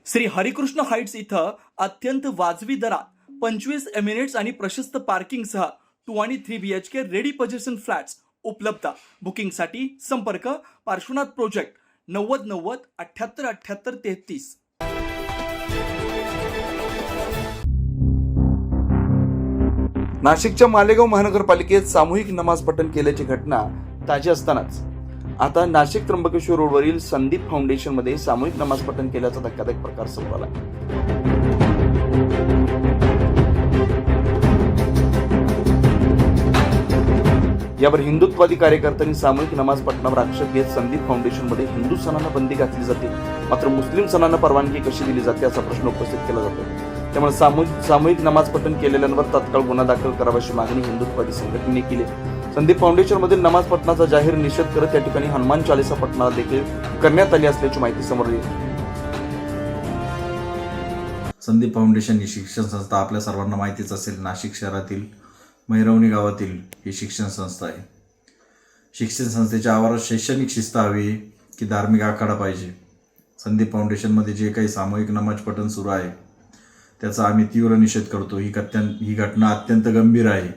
Shri Harikrishna Heights इथं अत्यंत वाजवी दरात 25 एमिरेट्स आणि प्रशस्त पार्किंगसह 2 आणि 3 BHK रेडी पोझिशन फ्लॅट्स उपलब्ध। बुकिंगसाठी संपर्क पार्श्वनाथ प्रोजेक्ट 9090 78 78 33। नाशिकच्या मालेगाव महानगरपालिकेत सामूहिक नमाज पठण केल्याची घटना ताजी असतानाच आता नाशिक त्र्यंबकेश्वर रोडवरील संदीप फाउंडेशन मध्ये सामूहिक नमाज पठण केल्याचा धक्कादायक प्रकार समोर आला। यावर हिंदुत्ववादी कार्यकर्त्यांनी सामूहिक नमाज पठणावर आक्षेप घेत संदीप फाउंडेशन मध्ये हिंदू सणांना बंदी घातली जाते, मात्र मुस्लिम सणांना परवानगी कशी दिली जाते असा प्रश्न उपस्थित केला जातो। त्यामुळे सामूहिक नमाज पठण केलेल्यांवर तात्काळ गुन्हा दाखल करावाची मागणी हिंदुत्ववादी संघटनेने केली। संदीप फाउंडेशन मधील नमाज पठणाचा जाहीर निषेध करत या ठिकाणी हनुमान चालीसा पठण देखील करण्यात आली असल्याची माहिती समोर आली। संदीप फाउंडेशन ही शिक्षण संस्था आपल्या सर्वांना माहितीच असेल, नाशिक शहरातील मैरवणी गावातील ही शिक्षण संस्था आहे। शिक्षण संस्थेच्या आवारात शैक्षणिक शिस्त हवी की धार्मिक आखाडा पाहिजे। संदीप फाउंडेशनमध्ये जे काही सामूहिक नमाज पठण सुरू आहे त्याचा आम्ही तीव्र निषेध करतो। ही घटना अत्यंत गंभीर आहे।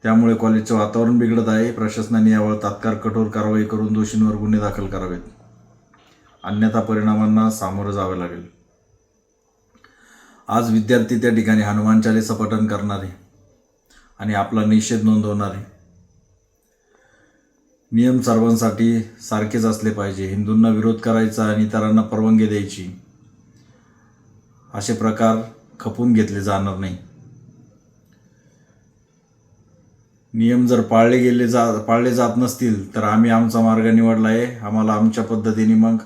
त्यामुळे कॉलेजचं वातावरण बिघडत आहे। प्रशासनाने यावर तात्काळ कठोर कारवाई करून दोषींवर गुन्हे दाखल करावेत, अन्यथा परिणामांना सामोरं जावे लागेल। आज विद्यार्थी त्या ठिकाणी हनुमान चालीसा पठण करणारे आणि आपला निषेध नोंदवणारे। नियम सर्वांसाठी सारखेच असले पाहिजे। हिंदूंना विरोध करायचा आणि इतरांना परवानगी द्यायची असे प्रकार खपून घेतले जाणार नाही। नियम जर पाळले जात नसतील तर आम्ही आमचा मार्ग निवडला आहे। आम्हाला आमच्या पद्धतीने मग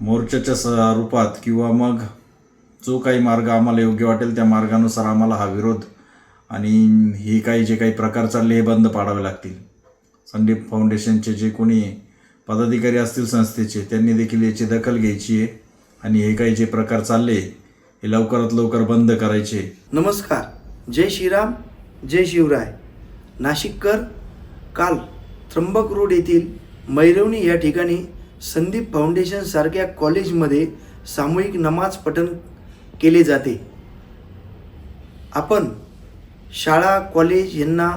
मोर्चाच्या रूपात किंवा मग जो काही मार्ग आम्हाला योग्य वाटेल त्या मार्गानुसार आम्हाला हा विरोध आणि हे जे काही प्रकार चालले हे बंद पाडावे लागतील। संदीप फाउंडेशनचे जे कोणी पदाधिकारी असतील संस्थेचे त्यांनी देखील याची दखल घ्यायची आहे आणि हे जे प्रकार चालले हे लवकरात लवकर बंद करायचे। नमस्कार, जय श्रीराम, जय शिवराय। नाशिककर काल त्र्यंबक रोड येथील मैरवणी या ठिकाणी संदीप फाउंडेशन सारख्या कॉलेजमध्ये सामूहिक नमाज पठण केले जाते। आपण शाळा कॉलेज यांना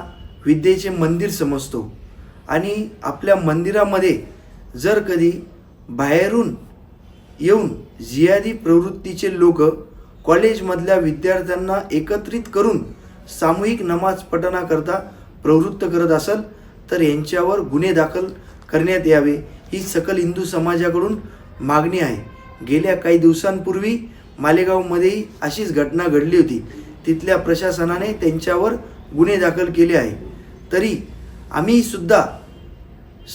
विद्येचे मंदिर समजतो आणि आपल्या मंदिरामध्ये जर कधी बाहेरून येऊन जिहादी प्रवृत्तीचे लोक कॉलेजमधल्या विद्यार्थ्यांना एकत्रित करून सामूहिक नमाज पठणाकरता प्रवृत्त करत असेल तर यांच्यावर गुन्हे दाखल करण्यात यावे ही सकल हिंदू समाजाकडून मागणी आहे। गेल्या काही दिवसांपूर्वी मालेगावमध्येही अशीच घटना घडली होती। तिथल्या प्रशासनाने त्यांच्यावर गुन्हे दाखल केले आहे। तरी आम्ही सुद्धा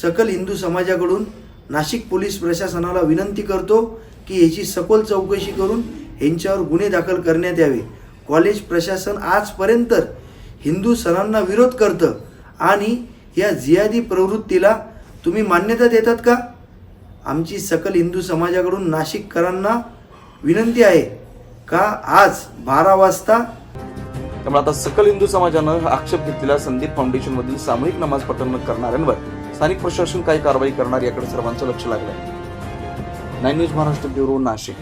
सकल हिंदू समाजाकडून नाशिक पोलीस प्रशासनाला विनंती करतो की याची सखोल चौकशी करून यांच्यावर गुन्हे दाखल करण्यात यावे। कॉलेज प्रशासन आजपर्यंत हिंदू सणांना विरोध करतं आणि या जिहादी प्रवृत्तीला तुम्ही मान्यता देतात का? आमची सकल हिंदू समाजाकडून नाशिककरांना विनंती आहे का आज 12 वाजता त्यामुळे आता सकल हिंदू समाजानं आक्षेप घेतलेल्या संदीप फाउंडेशन मधील सामूहिक नमाज पठण करणाऱ्यांवर स्थानिक प्रशासन काय कारवाई करणार याकडे सर्वांचं लक्ष लागलंय। 9 न्यूज महाराष्ट्र ब्युरो, नाशिक।